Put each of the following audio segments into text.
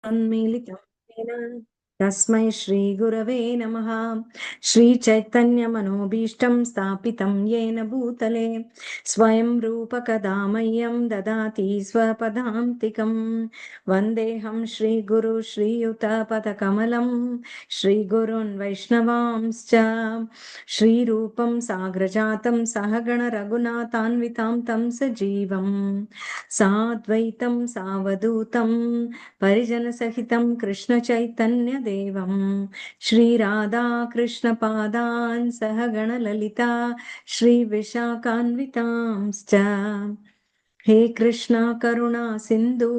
तन्मीलितं तस्मै श्रीगुरवे नमः। श्रीचैतन्यमनोभीष्टं स्थापितं येन भूतले स्वयं रूपकदा मह्यं ददाति स्वपदान्तिकं। वन्देऽहं श्रीगुरु श्रीयुतपदकमलं श्रीगुरून् वैष्णवांश्च श्रीरूपं साग्रजातं सहगण रघुनाथान्वितां तं सजीवं साद्वैतं सावधूतं परिजनसहितं कृष्णचैतन्यदेवं श्रीराधाकृष्णपादान् सहगणललिता श्रीविशाखान्वितांश्च। हे कृष्णा करुणा सिन्धु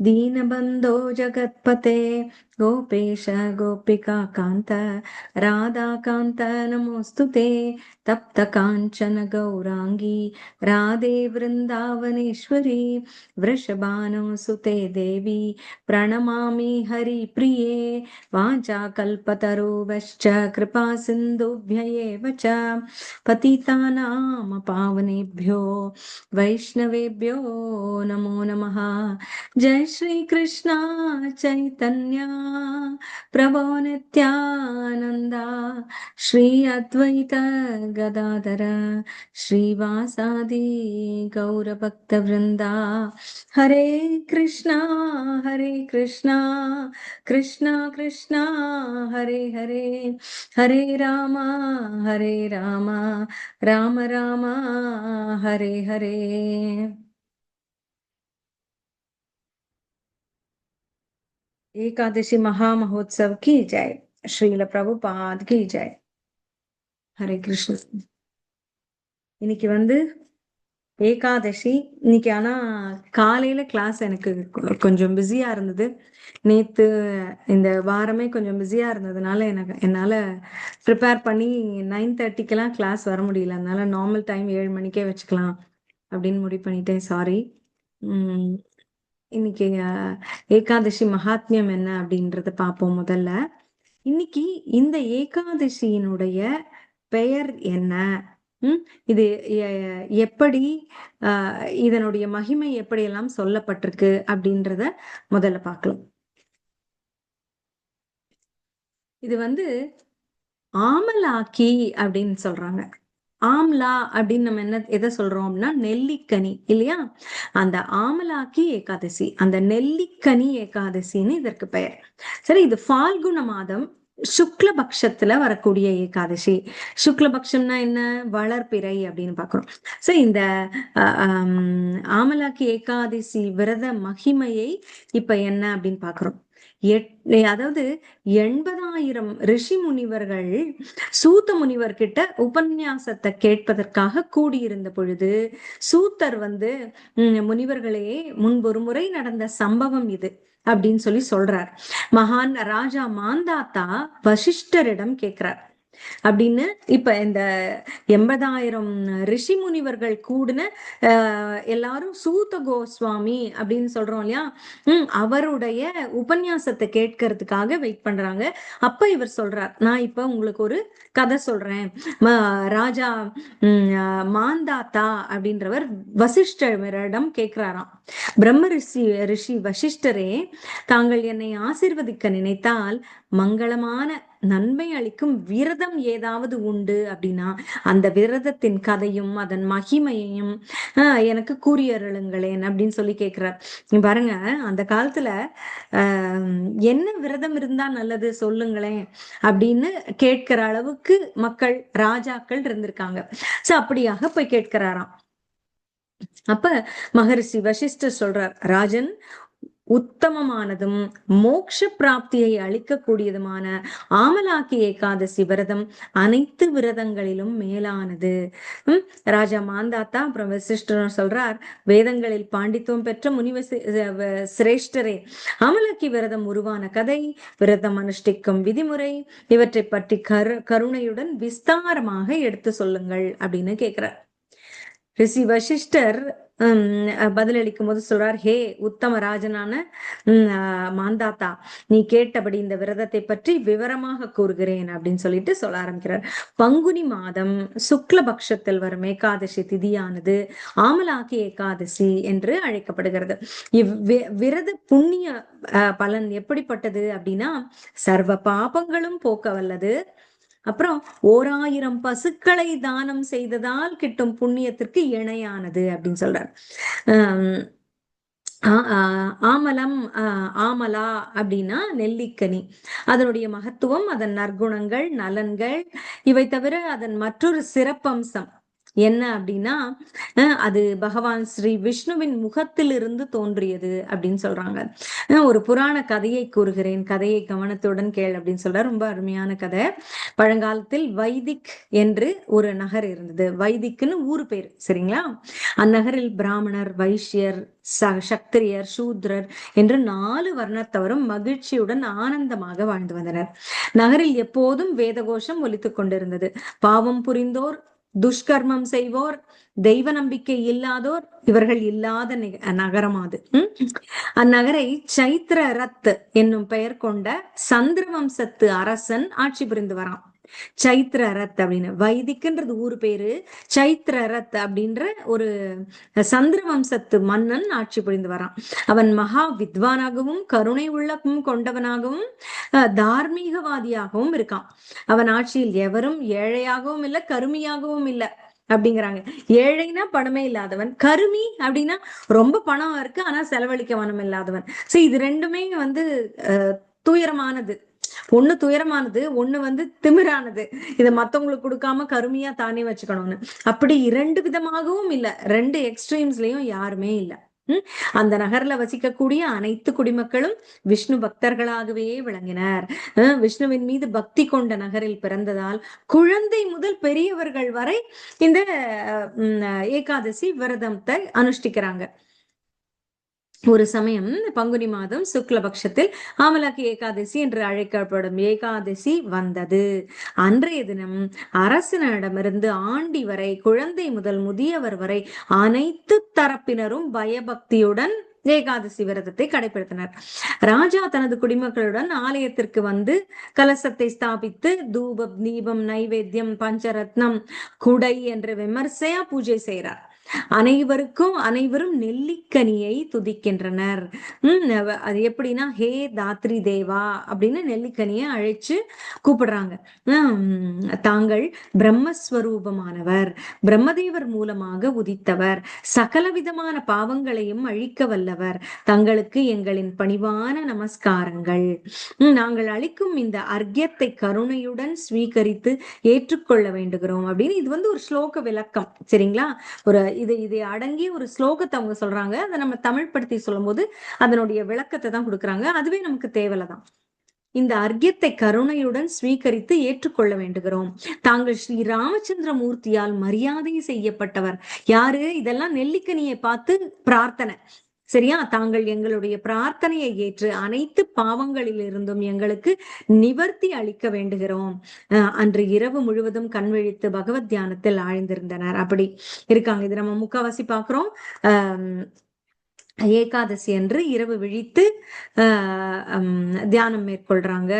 दीनबन्धो जगत्पते गोपेश गोपिका कान्त राधाकान्त नमोऽस्तुते। तप्त काञ्चन गौराङ्गी राधे वृन्दावनेश्वरी वृषभानुसुते देवी प्रणमामि हरिप्रिये। वाञ्छाकल्पतरुभ्यश्च कृपा सिन्धुभ्य एव च पतितानां पावनेभ्यो वैष्णवेभ्यो नमो नमः। जय श्री कृष्ण चैतन्य प्रभो नित्यानंदा श्री अद्वैत गदाधर श्रीवासादि गौरभक्तवृंदा। हरे कृष्णा कृष्णा कृष्णा हरे हरे हरे राम राम राम हरे हरे। एकादशी महामहोत्सव की जय। श्रील प्रभुपाद की जय। हरे कृष्ण। இன்னைக்கு ஏகாதசி. இன்னைக்கு ஆனா காலையில கிளாஸ் எனக்கு கொஞ்சம் பிஸியா இருந்தது. நேத்து இந்த வாரமே கொஞ்சம் பிஸியா இருந்ததுனால என்னால ப்ரிப்பேர் பண்ணி 9:30க்கெல்லாம் கிளாஸ் வர முடியல. அதனால நார்மல் டைம் 7 மணிக்கே வச்சுக்கலாம் அப்படின்னு முடிவு பண்ணிட்டேன். சாரி. இன்னைக்கு ஏகாதசி மகாத்மியம் என்ன அப்படின்றத பார்ப்போம். முதல்ல இன்னைக்கு இந்த ஏகாதசியினுடைய பெயர் என்ன, இது எப்படி, இதனுடைய மகிமை எப்படியெல்லாம் சொல்லப்பட்டிருக்கு அப்படின்றத முதல்ல பார்க்கலாம். இது ஆமலாக்கி அப்படின்னு சொல்றாங்க. ஆம்லா அப்படின்னு நம்ம எதை சொல்றோம் அப்படின்னா நெல்லிக்கனி இல்லையா? அந்த ஆமலாக்கி ஏகாதசி, அந்த நெல்லிக்கனி ஏகாதசின்னு இதற்கு பெயர். சரி, இது ஃபால்குண மாதம் சுக்லபக்ஷத்துல வரக்கூடிய ஏகாதசி. சுக்லபக்ஷம்னா என்ன? வளர்பிறை அப்படின்னு பாக்குறோம். சோ இந்த ஆமலாக்கி ஏகாதசி விரத மகிமையை இப்ப என்ன அப்படின்னு பாக்குறோம். அதாவது 80,000 ரிஷி முனிவர்கள் சூத்த முனிவர் கிட்ட உபன்யாசத்தை கேட்பதற்காக கூடியிருந்த பொழுது சூத்தர் முனிவர்களே முன்பொரு முறை நடந்த சம்பவம் இது அப்படின்னு சொல்றார். மகான் ராஜா மாந்தாத்தா வசிஷ்டரிடம் கேட்கிறார். அப்படின்னு இப்ப இந்த 80,000 ரிஷி முனிவர்கள் கூடுன எல்லாரும் சூத கோஸ்வாமி அப்படின்னு சொல்றோம் இல்லையா? அவருடைய உபன்யாசத்தை கேட்கறதுக்காக வெயிட் பண்றாங்க. அப்ப இவர் சொல்றார், நான் இப்ப உங்களுக்கு ஒரு கதை சொல்றேன். ராஜா மாந்தாத்தா அப்படின்றவர் வசிஷ்டரிடம் கேட்கிறாராம். பிரம்ம ரிஷி வசிஷ்டரே, தாங்கள் என்னை ஆசீர்வதிக்க நினைத்தால் மங்களமான நன்மை அளிக்கும் விரதம் ஏதாவது உண்டு அப்படின்னா அந்த விரதத்தின் கதையும் அதன் மகிமையையும் எனக்கு கூறியருளுங்களேன் அப்படின்னு சொல்லி கேட்கிறார். பாருங்க, அந்த காலத்துல என்ன விரதம் இருந்தா நல்லது சொல்லுங்களேன் அப்படின்னு கேட்கிற அளவுக்கு மக்கள், ராஜாக்கள் இருந்திருக்காங்க. சோ அப்படியாக போய் கேட்கிறாராம். அப்ப மகரிஷி வசிஷ்டர் சொல்றார், ராஜன், உத்தமமானதும் மோட்ச பிராப்தியை அளிக்கக்கூடியதுமான ஆமலாக்கி ஏகாதசி விரதம் அனைத்து விரதங்களிலும் மேலானது. ராஜா மாந்தாத்தா அப்புறம் வசிஷ்டர் சொல்றார், வேதங்களில் பாண்டித்துவம் பெற்ற முனிவ சிரேஷ்டரே, ஆமலாக்கி விரதம் உருவான கதை, விரதம் அனுஷ்டிக்கும் விதிமுறை இவற்றை பற்றி கருணையுடன் விஸ்தாரமாக எடுத்து சொல்லுங்கள் அப்படின்னு கேட்கிறார். ரிஷி வசிஷ்டர் பதிலளிக்கும் போது சொல்றார், ஹே உத்தம ராஜனான மாந்தாத்தா, நீ கேட்டபடி இந்த விரதத்தை பற்றி விவரமாக கூறுகிறேன் அப்படின்னு சொல்லிட்டு சொல்ல ஆரம்பிக்கிறார். பங்குனி மாதம் சுக்லபக்ஷத்தில் வரும் ஏகாதசி திதியானது ஆமலாக்கி ஏகாதசி என்று அழைக்கப்படுகிறது. விரத புண்ணிய பலன் எப்படிப்பட்டது அப்படின்னா, சர்வ பாபங்களும் போக்க வல்லது. அப்புறம் 1000 பசுக்களை தானம் செய்ததால் கிட்டும் புண்ணியத்திற்கு இணையானது அப்படின்னு சொல்றார். ஆமலம், ஆமலா அப்படின்னா நெல்லிக்கனி. அதனுடைய மகத்துவம், அதன் நற்குணங்கள், நலன்கள், இவை தவிர அதன் மற்றொரு சிறப்பம்சம் என்ன அப்படின்னா, அது பகவான் ஸ்ரீ விஷ்ணுவின் முகத்திலிருந்து தோன்றியது அப்படின்னு சொல்றாங்க. ஒரு புராண கதையை கூறுகிறேன், கதையை கவனத்துடன் கேள் அப்படின்னு சொல்ற. ரொம்ப அருமையான கதை. பழங்காலத்தில் வைதிக் என்று ஒரு நகர் இருந்தது. வைதிக்னு ஊர் பேர், சரிங்களா? அந்நகரில் பிராமணர், வைஷ்யர், சக்திரியர், சூத்ரர் என்று 4 வர்ணத்தவரும் மகிழ்ச்சியுடன் ஆனந்தமாக வாழ்ந்து வந்தனர். நகரில் எப்போதும் வேதகோஷம் ஒலித்துக் கொண்டிருந்தது. பாவம் புரிந்தோர், துஷ்கர்மம் செய்வோர், தெய்வ நம்பிக்கை இல்லாதோர் இவர்கள் இல்லாத நகரம் அது. அந்நகரை சைத்ர ரத் என்னும் பெயர் கொண்ட சந்திரவம்சத்து அரசன் ஆட்சி புரிந்து வரான். சைத்ர ரத் அப்படின்னு, வைதிக்குன்றது ஊர் பேரு, சைத்ர ரத் அப்படின்ற ஒரு சந்திரவம்சத்து மன்னன் ஆட்சி புரிந்து வரான். அவன் மகா வித்வானாகவும் கருணை உள்ளமும் கொண்டவனாகவும் தார்மீகவாதியாகவும் இருக்கான். அவன் ஆட்சியில் எவரும் ஏழையாகவும் இல்ல, கருமியாகவும் இல்ல அப்படிங்கிறாங்க. ஏழைனா பணமே இல்லாதவன், கருமி அப்படின்னா ரொம்ப பணம் இருக்கு ஆனா செலவழிக்க மனம் இல்லாதவன். சோ இது ரெண்டுமே துயரமானது. ஒண்ணு துயரமானது, ஒண்ணு திமிரானது. இதை மத்தவங்களுக்கு கொடுக்காம கருமையா தானே வச்சுக்கணும்னு. அப்படி 2 விதமாகவும் இல்ல, 2 எக்ஸ்ட்ரீம்ஸ்லயும் யாருமே இல்ல. அந்த நகர்ல வசிக்கக்கூடிய அனைத்து குடிமக்களும் விஷ்ணு பக்தர்களாகவே விளங்கினர். விஷ்ணுவின் மீது பக்தி கொண்ட நகரில் பிறந்ததால் குழந்தை முதல் பெரியவர்கள் வரை இந்த ஏகாதசி விரதத்தை அனுஷ்டிக்கிறாங்க. ஒரு சமயம் பங்குனி மாதம் சுக்லபக்ஷத்தில் ஆமலாக்கி ஏகாதசி என்று அழைக்கப்படும் ஏகாதசி வந்தது. அன்றைய தினம் அரசனிடமிருந்து ஆண்டி வரை, குழந்தை முதல் முதியவர் வரை அனைத்து தரப்பினரும் பயபக்தியுடன் ஏகாதசி விரதத்தை கடைபிடித்தனர். ராஜா தனது குடிமக்களுடன் ஆலயத்திற்கு வந்து கலசத்தை ஸ்தாபித்து தூபம், தீபம், நைவேத்தியம், பஞ்சரத்னம், குடை என்று விமர்சையா பூஜை செய்கிறார். அனைவரும் நெல்லிக்கனியை துதிக்கின்றனர். அது எப்படின்னா, ஹே தாத்ரி தேவா அப்படின்னு நெல்லிக்கனியை அழைச்சு கூப்பிடுறாங்க. தாங்கள் பிரம்மஸ்வரூபமானவர், பிரம்மதேவர் மூலமாக உதித்தவர், சகலவிதமான பாவங்களையும் அழிக்க வல்லவர், தங்களுக்கு எங்களின் பணிவான நமஸ்காரங்கள். நாங்கள் அளிக்கும் இந்த அர்க்கியத்தை கருணையுடன் ஸ்வீகரித்து ஏற்றுக்கொள்ள வேண்டுகிறோம் அப்படின்னு. இது ஒரு ஸ்லோக விளக்கம், சரிங்களா? இதை அடங்கி ஒரு ஸ்லோகத்தை அவங்க சொல்றாங்க. அதை நம்ம தமிழ் படுத்தி சொல்லும் போது அதனுடைய விளக்கத்தை தான் கொடுக்குறாங்க. அதுவே நமக்கு தேவையில்லதான். இந்த அர்க்கியத்தை கருணையுடன் ஸ்வீகரித்து ஏற்றுக்கொள்ள வேண்டுகிறோம். தாங்கள் ஸ்ரீ ராமச்சந்திர மூர்த்தியால் மரியாதை செய்யப்பட்டவர். யாரு? இதெல்லாம் நெல்லிக்கனியை பார்த்து பிரார்த்தனை, சரியா? தாங்கள் எங்களுடைய பிரார்த்தனையை ஏற்று அனைத்து பாவங்களில் இருந்தும் எங்களுக்கு நிவர்த்தி அளிக்க வேண்டுகிறோம். அன்று இரவு முழுவதும் கண்விழித்து பகவத் தியானத்தில் ஆழ்ந்திருந்தனர். அப்படி இருக்காங்க. இது நம்ம முக்காவாசி பாக்குறோம். ஏகாதசி அன்று இரவு விழித்து தியானம் மேற்கொள்றாங்க,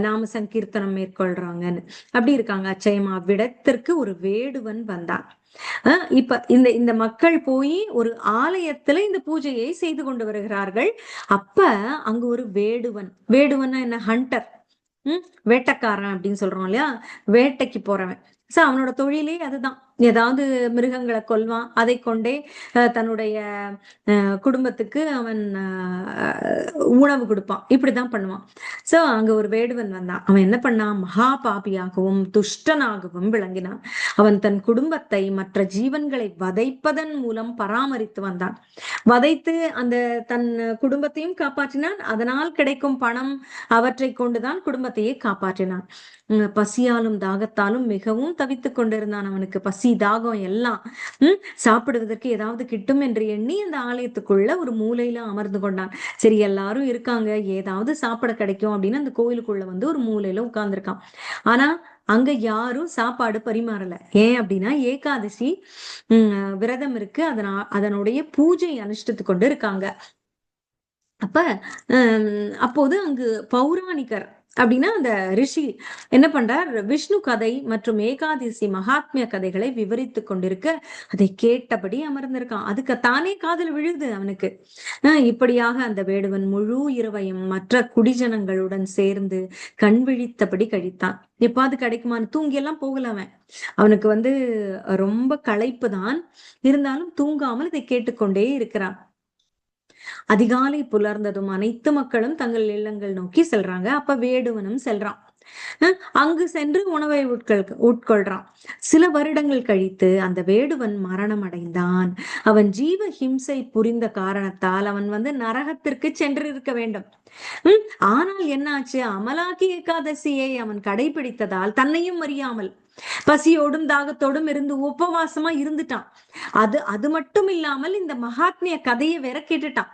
நாம சங்கீர்த்தனம் மேற்கொள்றாங்கன்னு அப்படி இருக்காங்க. அச்சயமா விடத்திற்கு ஒரு வேடுவன் வந்தான். இப்ப இந்த மக்கள் போய் ஒரு ஆலயத்துல இந்த பூஜையை செய்து கொண்டு வருகிறார்கள். அப்ப அங்க ஒரு வேடுவன்னா என்ன? ஹண்டர், வேட்டைக்காரன் அப்படின்னு சொல்றோம் இல்லையா? வேட்டைக்கு போறவன். சோ அவனோட தொழிலே அதுதான். ஏதாவது மிருகங்களை கொல்வான், அதை கொண்டே தன்னுடைய குடும்பத்துக்கு அவன் உணவு கொடுப்பான், இப்படிதான் பண்ணுவான். சோ அங்க ஒரு வேடுவன் வந்தான். அவன் என்ன பண்ணான்? மகா பாபியாகவும் துஷ்டனாகவும் விளங்கினான். அவன் தன் குடும்பத்தை மற்ற ஜீவன்களை வதைப்பதன் மூலம் பராமரித்து வந்தான். வதைத்து அந்த தன் குடும்பத்தையும் காப்பாற்றினான். அதனால் கிடைக்கும் பணம் அவற்றை கொண்டுதான் குடும்பத்தையே காப்பாற்றினான். பசியாலும் தாகத்தாலும் மிகவும் தவித்துக் கொண்டிருந்தான். அவனுக்கு பசி, தாகம் எல்லாம். சாப்பிடுவதற்கு ஏதாவது கிட்டும் என்று எண்ணி அந்த ஆலயத்துக்குள்ள ஒரு மூலையில அமர்ந்து கொண்டான். சரி, எல்லாரும் இருக்காங்க, ஏதாவது சாப்பிட கிடைக்கும் அப்படின்னு அந்த கோயிலுக்குள்ள ஒரு மூலையில உட்கார்ந்துருக்கான். ஆனா அங்க யாரும் சாப்பாடு பரிமாறல. ஏன் அப்படின்னா ஏகாதசி விரதம் இருக்கு. அதனுடைய பூஜை அனுஷ்டித்து கொண்டு இருக்காங்க. அப்ப அப்போது அங்கு பௌராணிகர் அப்படின்னா அந்த ரிஷி என்ன பண்றார், விஷ்ணு கதை மற்றும் ஏகாதசி மகாத்மிய கதைகளை விவரித்து கொண்டிருக்க அதை கேட்டபடி அமர்ந்திருக்கான். அதுக்கு தானே காதல் விழுது அவனுக்கு. இப்படியாக அந்த வேடுவன் முழு இரவையும் மற்ற குடிஜனங்களுடன் சேர்ந்து கண் விழித்தபடி கழித்தான். எப்பாவது கிடைக்குமான்னு தூங்கி எல்லாம் போகல அவன். அவனுக்கு ரொம்ப களைப்பு தான், இருந்தாலும் தூங்காமல் இதை கேட்டுக்கொண்டே இருக்கிறான். அதிகாலை புலர்ந்ததும் அனைத்து மக்களும் தங்கள் இல்லங்கள் நோக்கி செல்றாங்க. அப்ப வேடுவனும் செல்றான். அங்கு சென்று உணவை உட்கொள்றான். சில வருடங்கள் கழித்து அந்த வேடுவன் மரணம் அடைந்தான். அவன் ஜீவ ஹிம்சை புரிந்த காரணத்தால் அவன் நரகத்திற்கு சென்று இருக்க வேண்டும். ஆனால் என்னாச்சு, அமலாக்கி ஏகாதசியை அவன் கடைபிடித்ததால் தன்னையும் அறியாமல் பசியோடும் தாகத்தோடும் இருந்து உபவாசமா இருந்துட்டான். அது மட்டும் இல்லாமல் இந்த மகாத்மிய கதையை வேற கேட்டுட்டான்.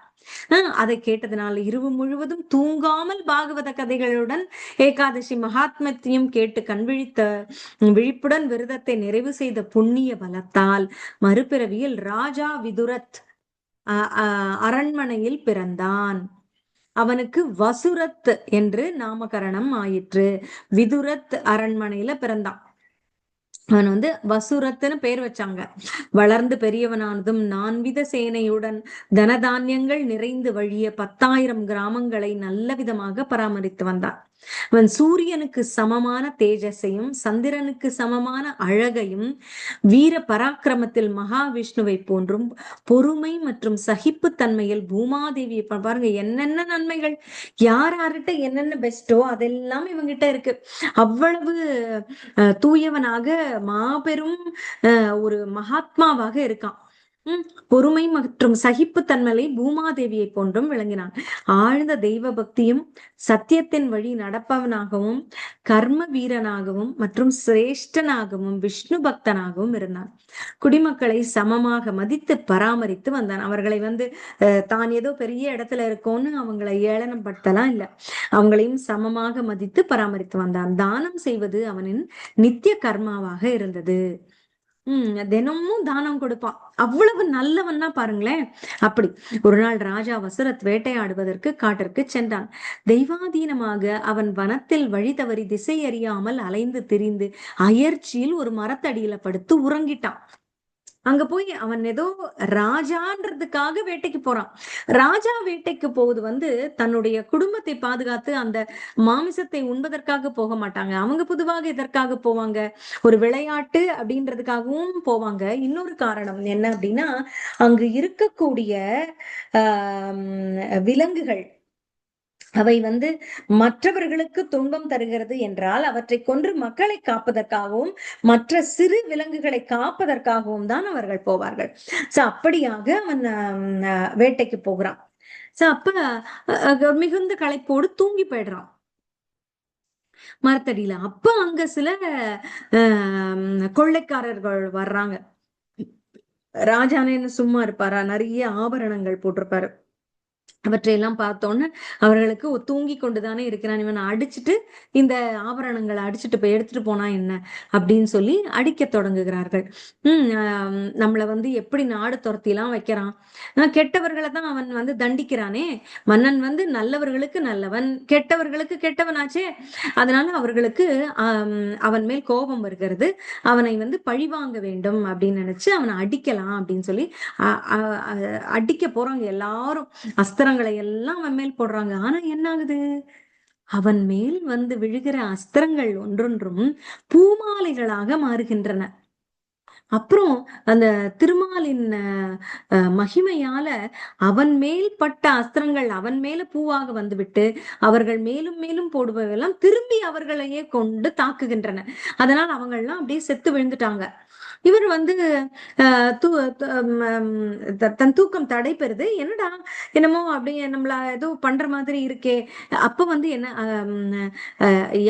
அதை கேட்டதுனால இரவு முழுவதும் தூங்காமல் பாகவத கதைகளுடன் ஏகாதசி மகாத்மத்தையும் கேட்டு கண்விழித்த விழிப்புடன் விரதத்தை நிறைவு செய்த புண்ணிய பலத்தால் மறுபிறவியில் ராஜா விதுரத் அரண்மனையில் பிறந்தான். அவனுக்கு வசுரத் என்று நாமகரணம் ஆயிற்று. விதுரத் அரண்மனையில பிறந்தான். அவன் வசுரத்துன்னு பேர் வச்சாங்க. வளர்ந்து பெரியவனானதும் நான்வித சேனையுடன் தனதானியங்கள் நிறைந்து வழிய 10,000 கிராமங்களை நல்ல விதமாக பராமரித்து வந்தான். அவன் சூரியனுக்கு சமமான தேஜஸையும் சந்திரனுக்கு சமமான அழகையும் வீர பராக்கிரமத்தில் மகாவிஷ்ணுவை போன்றும் பொறுமை மற்றும் சகிப்பு தன்மையில் பூமாதேவியை பாருங்க, என்னென்ன நன்மைகள் யார்கிட்ட என்னென்ன பெஸ்டோ அதெல்லாம் இவங்கிட்ட இருக்கு. அவ்வளவு தூயவனாக மாபெரும் ஒரு மகாத்மாவாக இருக்கான். பொறுமை மற்றும் சகிப்புத்தன்மையை பூமாதேவியை போன்றும் விளங்கினான். ஆழ்ந்த தெய்வ பக்தியும் சத்தியத்தின் வழி நடப்பவனாகவும் கர்ம வீரனாகவும் மற்றும் சிரேஷ்டனாகவும் விஷ்ணு பக்தனாகவும் இருந்தான். குடிமக்களை சமமாக மதித்து பராமரித்து வந்தான். அவர்களை தான் ஏதோ பெரிய இடத்துல இருக்கோன்னு அவங்களை ஏளனம் படுத்தலாம் இல்ல, அவங்களையும் சமமாக மதித்து பராமரித்து வந்தான். தானம் செய்வது அவனின் நித்திய கர்மாவாக இருந்தது. தினமும் தானம் கொடுப்பான். அவ்வளவு நல்லவன்னா பாருங்களேன். அப்படி ஒரு நாள் ராஜா வசுரத் வேட்டையாடுவதற்கு காட்டிற்கு சென்றான். தெய்வாதீனமாக அவன் வனத்தில் வழி தவறி திசை அறியாமல் அலைந்து திரிந்து அயற்சியில் ஒரு மரத்தடியில படுத்து உறங்கிட்டான். அங்க போய் அவன் ஏதோ ராஜான்றதுக்காக வேட்டைக்கு போறான். ராஜா வேட்டைக்கு போவது தன்னுடைய குடும்பத்தை பாதுகாத்து அந்த மாமிசத்தை உண்பதற்காக போக மாட்டாங்க. அவங்க பொதுவாக எதற்காக போவாங்க, ஒரு விளையாட்டு அப்படின்றதுக்காகவும் போவாங்க. இன்னொரு காரணம் என்ன அப்படின்னா, அங்கு இருக்கக்கூடிய விலங்குகள் அவை மற்றவர்களுக்கு துன்பம் தருகிறது என்றால் அவற்றை கொன்று மக்களை காப்பதற்காகவும் மற்ற சிறு விலங்குகளை காப்பதற்காகவும் தான் அவர்கள் போவார்கள். சோ அப்படியாக அவன் வேட்டைக்கு போகிறான். சோ அப்ப மிகுந்த களைப்போடு தூங்கி போயிடுறான் மரத்தடியில. அப்ப அங்க சில கொள்ளைக்காரர்கள் வர்றாங்க. ராஜானேன்னு சும்மா இருப்பாரா, நிறைய ஆபரணங்கள் போட்டிருப்பாரு. அவற்றையெல்லாம் பார்த்தோன்னு அவர்களுக்கு தூங்கி கொண்டுதானே இருக்கிறான், இவன் அடிச்சுட்டு இந்த ஆபரணங்களை அடிச்சுட்டு போய் எடுத்துட்டு போனா என்ன அப்படின்னு சொல்லி அடிக்க தொடங்குகிறார்கள். நம்மள எப்படி நாடு துரத்திலாம் வைக்கிறான், கெட்டவர்களை தான் அவன் தண்டிக்கிறானே. மன்னன் நல்லவர்களுக்கு நல்லவன், கெட்டவர்களுக்கு கெட்டவனாச்சே. அதனால அவர்களுக்கு அவன் மேல் கோபம் வருகிறது. அவனை பழிவாங்க வேண்டும் அப்படின்னு நினைச்சு அவனை அடிக்கலாம் அப்படின்னு சொல்லி அடிக்க போறாங்க. எல்லாரும் அஸ்திரங்களை எல்லாம் அவன் மேல் போடுறாங்க. ஆனா என்ன ஆகுது, அவன் மேல் விழுகிற அஸ்திரங்கள் ஒன்றொன்றும் பூமாலைகளாக மாறுகின்றன. அப்புறம் அந்த திருமாலின் மகிமையால அவன் மேல் பட்ட அஸ்திரங்கள் அவன் மேல பூவாக வந்துவிட்டு அவர்கள் மேலும் மேலும் போடுபவெல்லாம் திரும்பி அவர்களையே கொண்டு தாக்குகின்றன. அதனால் அவங்க எல்லாம் அப்படியே செத்து விழுந்துட்டாங்க. இவர் தன் தூக்கம் தடை பெறுது. என்னடா என்னமோ அப்படியே நம்மள ஏதோ பண்ற மாதிரி இருக்கே. அப்ப என்ன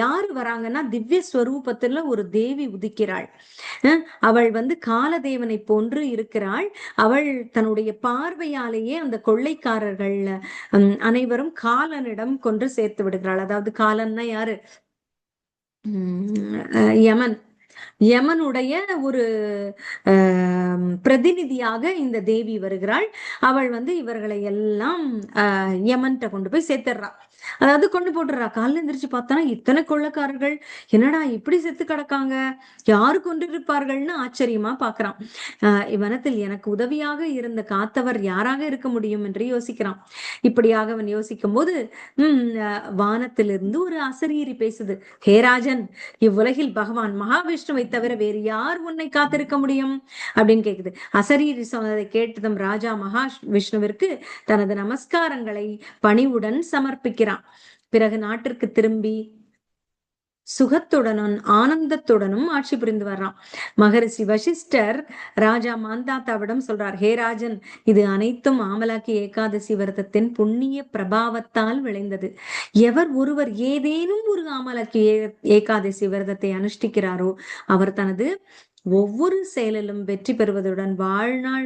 யாரு வராங்கன்னா, திவ்ய ஸ்வரூபத்துல ஒரு தேவி உதிக்கிறாள். அவள் காலதேவனை போன்று இருக்கிறாள். அவள் தன்னுடைய பார்வையாலேயே அந்த கொள்ளைக்காரர்கள் அனைவரும் காலனிடம் கொன்று சேர்த்து விடுகிறாள். அதாவது காலன்னா யாரு, யமன் யமனுடைய ஒரு பிரதிநிதியாக இந்த தேவி வருகிறாள். அவள் வந்து இவர்களை எல்லாம் யமன்கிட்ட கொண்டு போய் சேர்த்துடுறா. அதாவது கொண்டு போட்டுறா. காலைல எந்திரிச்சு பார்த்தா இத்தனை கொள்ளைக்காரர்கள் என்னடா இப்படி செத்து கிடக்காங்க, யாரு கொண்டு இருப்பார்கள்னு ஆச்சரியமா பாக்குறான். இவ்வனத்தில் எனக்கு உதவியாக இருந்த காத்தவர் யாராக இருக்க முடியும் என்று யோசிக்கிறான். இப்படியாக அவன் யோசிக்கும் போது வானத்திலிருந்து ஒரு அசரீரி பேசுது. ஹே ராஜன், இவ்வுலகில் பகவான் மகாவிஷ்ணுவை தவிர வேறு யார் உன்னை காத்திருக்க முடியும் அப்படின்னு கேக்குது. அசரீரி சொன்னதை கேட்டதும் ராஜா மகா விஷ்ணுவிற்கு தனது நமஸ்காரங்களை பணிவுடன் சமர்ப்பிக்கிறான். பிறகு நாட்டிற்கு திரும்பி சுகத்துடனும் ஆனந்தத்துடனும் ஆட்சி புரிந்து வர்றான். மகரிஷி வசிஷ்டர் ராஜா மாந்தாத்தாவிடம் சொல்றார், ஹே ராஜன், இது அனைத்தும் ஆமலாக்கி ஏகாதசி விரதத்தின் புண்ணிய பிரபாவத்தால் விளைந்தது. எவர் ஒருவர் ஏதேனும் ஒரு ஆமலாக்கி ஏகாதசி விரதத்தை அனுஷ்டிக்கிறாரோ அவர் தனது ஒவ்வொரு செயலிலும் வெற்றி பெறுவதுடன் வாழ்நாள்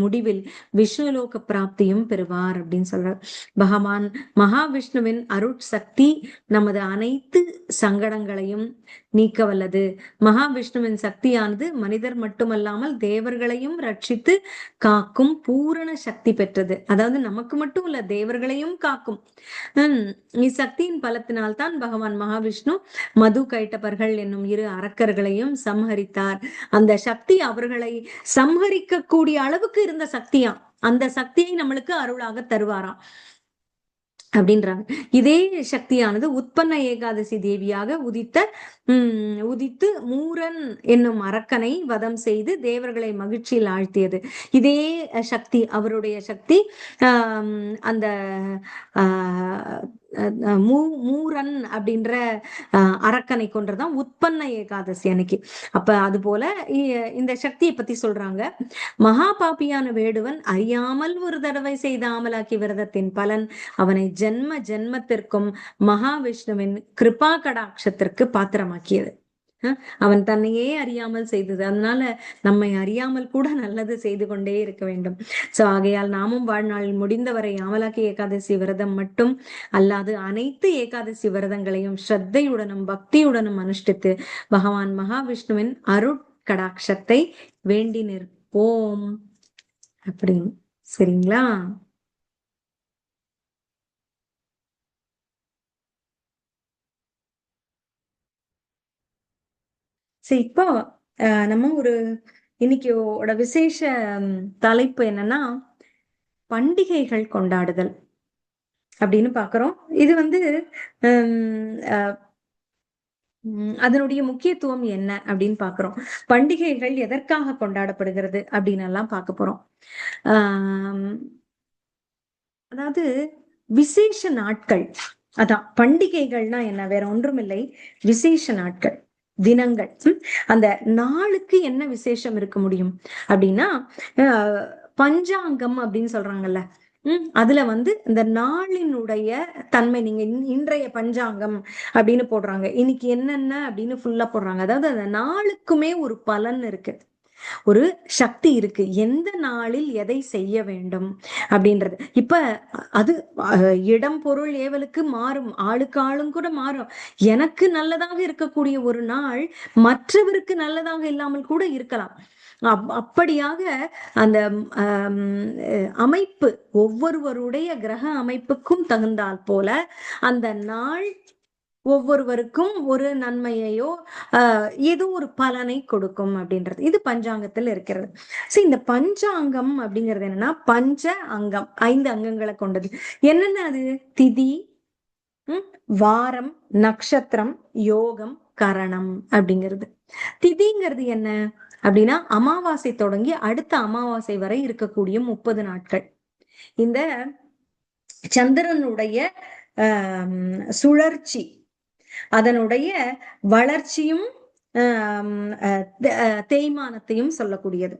முடிவில் விஷ்ணுலோக பிராப்தியும் பெறுவார் அப்படின்னு சொல்றார். பகவான் மகாவிஷ்ணுவின் அருட்சக்தி நமது அனைத்து சங்கடங்களையும் நீக்க வல்லது. மகாவிஷ்ணுவின் சக்தியானது மனிதர் மட்டுமல்லாமல் தேவர்களையும் ரட்சித்து காக்கும் பூரண சக்தி பெற்றது. அதாவது நமக்கு மட்டும் இல்ல, தேவர்களையும் காக்கும். இச்சக்தியின் பலத்தினால்தான் பகவான் மகாவிஷ்ணு மது கைட்டபர்கள் என்னும் இரு அரக்கர்களையும் சம்ஹரித்தார். அந்த சக்தி அவர்களை சம்ஹரிக்க கூடிய அளவுக்கு இருந்த சக்தியா, அந்த சக்தியை நம்மளுக்கு அருளாக தருவாராம் அப்படின்றாங்க. இதே சக்தியானது உற்பன்ன ஏகாதசி தேவியாக உதித்து மூரன் என்னும் அரக்கனை வதம் செய்து தேவர்களை மகிழ்ச்சியில் ஆழ்த்தியது. இதே சக்தி, அவருடைய சக்தி அந்த மூரன் அப்படின்ற அரக்கனை கொன்றதான் உற்பன்ன ஏகாதசி அன்னைக்கு. அப்ப அது போல இந்த சக்தியை பத்தி சொல்றாங்க. மகா பாப்பியான வேடுவன் அறியாமல் ஒரு தடவை செய்த ஆமலாக்கி விரதத்தின் பலன் அவனை ஜென்ம ஜென்மத்திற்கும் மகாவிஷ்ணுவின் கிருபா கடாட்சத்திற்கு பாத்திரமாக்கியது. அவன் தன்னையே அறியாமல் செய்தது. அதனால நம்மை அறியாமல் கூட நல்லது செய்து கொண்டே இருக்க வேண்டும். சோ ஆகையால் நாமும் வாழ்நாளில் முடிந்தவரை ஆமலாக்கி ஏகாதசி விரதம் மட்டும் அல்லாது அனைத்து ஏகாதசி விரதங்களையும் ஸ்ரத்தையுடனும் பக்தியுடனும் அனுஷ்டித்து பகவான் மகாவிஷ்ணுவின் அருட்கடாட்சத்தை வேண்டி நிற்போம் அப்படின்னு. சரிங்களா? சரி, இப்போ நம்ம இன்னைக்கோட விசேஷ தலைப்பு என்னன்னா பண்டிகைகள் கொண்டாடுதல் அப்படின்னு பாக்குறோம். இது வந்து அதனுடைய முக்கியத்துவம் என்ன அப்படின்னு பாக்குறோம். பண்டிகைகள் எதற்காக கொண்டாடப்படுகிறது அப்படின்னு எல்லாம் பார்க்க போறோம். அதாவது விசேஷ நாட்கள், அதான் பண்டிகைகள்னா என்ன, வேற ஒன்றுமில்லை, விசேஷ நாட்கள், தினங்கள். அந்த நாளுக்கு என்ன விசேஷம் இருக்க முடியும் அப்படின்னா பஞ்சாங்கம் அப்படின்னு சொல்றாங்கல்ல. அதுல வந்து இந்த நாளினுடைய தன்மை, நீங்க இன்றைய பஞ்சாங்கம் அப்படின்னு போடுறாங்க, இன்னைக்கு என்னென்ன அப்படின்னு ஃபுல்லா போடுறாங்க. அதாவது அந்த நாளுக்குமே ஒரு பலன் இருக்கு, ஒரு சக்தி இருக்கு, எந்த நாளில் எதை செய்ய வேண்டும் அப்படின்றது. இப்ப அது இடம் பொருள் ஏவலுக்கு மாறும், ஆளுக்கு ஆளும் கூட மாறும். எனக்கு நல்லதாக இருக்கக்கூடிய ஒரு நாள் மற்றவருக்கு நல்லதாக இல்லாமல் கூட இருக்கலாம். அப்படியாக அந்த அமைப்பு, ஒவ்வொருவருடைய கிரக அமைப்புக்கும் தகுந்தால் போல அந்த நாள் ஒவ்வொருவருக்கும் ஒரு நன்மையையோ ஏதோ ஒரு பலனை கொடுக்கும் அப்படின்றது இது பஞ்சாங்கத்துல இருக்கிறது. சரி, இந்த பஞ்சாங்கம் அப்படிங்கிறது என்னன்னா பஞ்ச அங்கம், 5 அங்கங்களை கொண்டது. என்னென்ன அது? திதி, வாரம், நட்சத்திரம், யோகம், கரணம் அப்படிங்கிறது. திதிங்கிறது என்ன அப்படின்னா அமாவாசை தொடங்கி அடுத்த அமாவாசை வரை இருக்கக்கூடிய 30 நாட்கள். இந்த சந்திரனுடைய சுழற்சி, அதனுடைய வளர்ச்சியும் தேய்மானத்தையும் சொல்லக்கூடியது.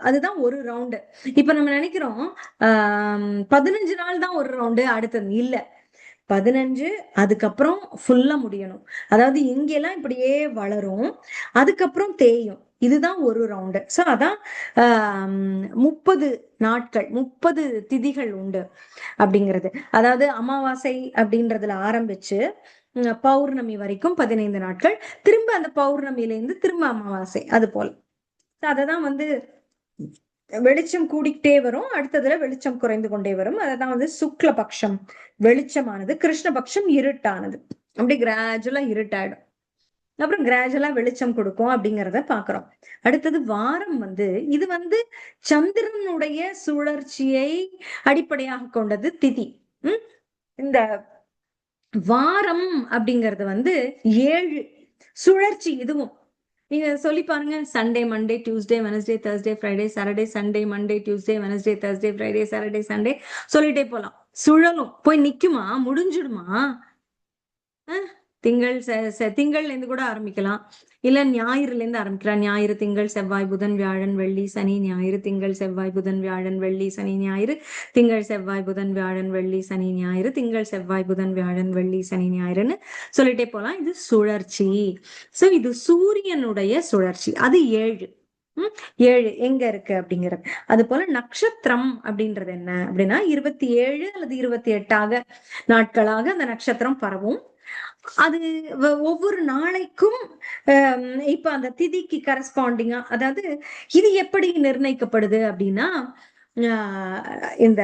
அதுதான் ஒரு ரவுண்டு. இப்ப நம்ம நினைக்கிறோம் 15 நாள் தான் ஒரு ரவுண்டு, அடுத்தது இல்ல, 15 அதுக்கப்புறம் ஃபுல்லா முடியணும். அதாவது இங்கெல்லாம் இப்படியே வளரும், அதுக்கப்புறம் தேயும், இதுதான் ஒரு ரவுண்டு. சோ அதான் 30 நாட்கள் 30 திதிகள் உண்டு அப்படிங்கிறது. அதாவது அமாவாசை அப்படின்றதுல ஆரம்பிச்சு பௌர்ணமி வரைக்கும் 15 நாட்கள், திரும்ப அந்த பௌர்ணமியில இருந்து திரும்ப அமாவாசை, அது போல. அததான் வந்து வெளிச்சம் கூடிக்கிட்டே வரும், அடுத்ததுல வெளிச்சம் குறைந்து கொண்டே வரும். அததான் வந்து சுக்லபக்ஷம் வெளிச்சமானது, கிருஷ்ணபக்ஷம் இருட்டானது. அப்படி கிராஜுவலா இருட்டாயிடும், அப்புறம் கிராஜுவலா வெளிச்சம் கொடுக்கும் அப்படிங்கிறத பாக்குறோம். அடுத்தது வாரம் வந்து இது வந்து சந்திரனுடைய சுழற்சியை அடிப்படையாக கொண்டது திதி. இந்த வாரம் அப்படிங்கிறது வந்து 7 சுழற்சி. இதுவும் நீங்க சொல்லி பாருங்க, Sunday, Monday, Tuesday, Wednesday, Thursday, Friday, Saturday, Sunday, Monday, Tuesday, Wednesday, Thursday, Friday, Saturday, Sunday, சொல்லிட்டே போலாம். சுழலும், போய் நிக்குமா, முடிஞ்சிடுமா? திங்கள் திங்கள்ல இருந்து கூட ஆரம்பிக்கலாம், இல்ல ஞாயிறுல இருந்து ஆரம்பிக்கலாம். ஞாயிறு, திங்கள், செவ்வாய், புதன், வியாழன், வெள்ளி, சனி, ஞாயிறு, திங்கள், செவ்வாய், புதன், வியாழன், வெள்ளி, சனி, ஞாயிறு, திங்கள், செவ்வாய், புதன், வியாழன், வெள்ளி, சனி, ஞாயிறு, திங்கள், செவ்வாய், புதன், வியாழன், வெள்ளி, சனி, ஞாயிறுன்னு சொல்லிட்டே போலாம். இது சுழற்சி. சோ இது சூரியனுடைய சுழற்சி. அது 7. 7 எங்க இருக்கு அப்படிங்கிறது. அது போல நட்சத்திரம் அப்படின்றது என்ன அப்படின்னா 27 அல்லது 28 நாட்களாக அந்த நட்சத்திரம் பரவும். அது ஒவ்வொரு நாளைக்கும் இப்ப அந்த திதிக்கு கரஸ்பாண்டிங்கா, அதாவது இது எப்படி நிர்ணயிக்கப்படுது அப்படின்னா இந்த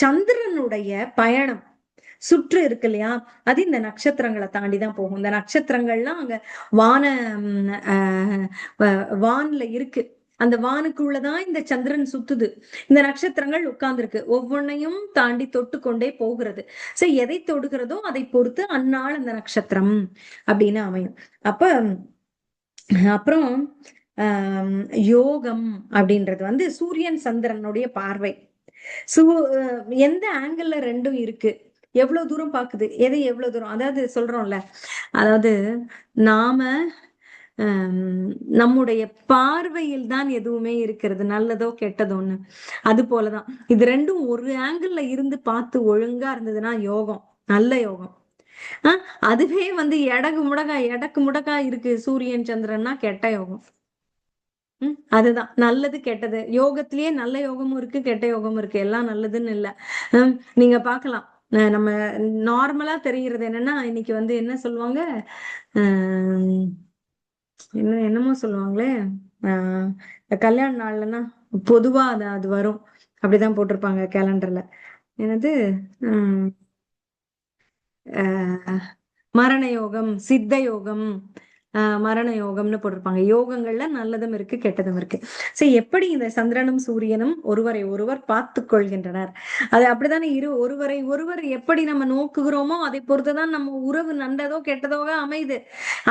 சந்திரனுடைய பயணம் சுற்று இருக்கு இல்லையா, அது இந்த நட்சத்திரங்களை தாண்டிதான் போகும். இந்த நட்சத்திரங்கள்லாம் அங்க வான வான்ல இருக்கு. அந்த வானுக்குள்ளதான் இந்த சந்திரன் சுத்துது, இந்த நட்சத்திரங்கள் உட்கார்ந்துருக்கு, ஒவ்வொன்னையும் தாண்டி தொட்டு கொண்டே போகிறது. சோ எதை தொடுகிறதோ அதை பொறுத்து அந்நாள் அந்த நட்சத்திரம் அப்படின்னு அமையும். அப்ப அப்புறம் யோகம் அப்படின்றது வந்து சூரியன் சந்திரனுடைய பார்வை. எந்த ஆங்கிள் ரெண்டும் இருக்கு, எவ்வளவு தூரம் பாக்குது, எதை எவ்வளவு தூரம், அதாவது சொல்றோம்ல, அதாவது நாம நம்முடைய பார்வையில் தான் எதுவுமே இருக்கிறது, நல்லதோ கெட்டதோன்னு. அது போலதான் இது ரெண்டும் ஒரு ஆங்கிள் இருந்து பார்த்து ஒழுங்கா இருந்ததுன்னா யோகம், நல்ல யோகம். அதுவே வந்து எடக்கு முடக்கா இருக்கு சூரியன் சந்திரன்னா கெட்ட யோகம். அதுதான் நல்லது கெட்டது. யோகத்திலேயே நல்ல யோகமும் இருக்கு, கெட்ட யோகமும் இருக்கு. எல்லாம் நல்லதுன்னு இல்ல. நீங்க பாக்கலாம், நம்ம நார்மலா தெரிகிறது என்னன்னா, இன்னைக்கு வந்து என்ன சொல்லுவாங்க, என்னமோ சொல்லுவாங்களே, கல்யாண நாள்லன்னா பொதுவா அது வரும், அப்படிதான் போட்டிருப்பாங்க கேலண்டர்ல. என்னது மரண யோகம், சித்த யோகம், மரண யோகம்னு போட்டிருப்பாங்க. யோகங்கள்ல நல்லதும் இருக்கு, கெட்டதும் இருக்கு. சரி, எப்படி இந்த சந்திரனும் சூரியனும் ஒருவரை ஒருவர் பார்த்து கொள்கின்றனர், அது அப்படித்தானே ஒருவரை ஒருவர் எப்படி நம்ம நோக்குகிறோமோ அதை பொறுத்துதான் நம்ம உறவு நல்லதோ கெட்டதோ அமையுது.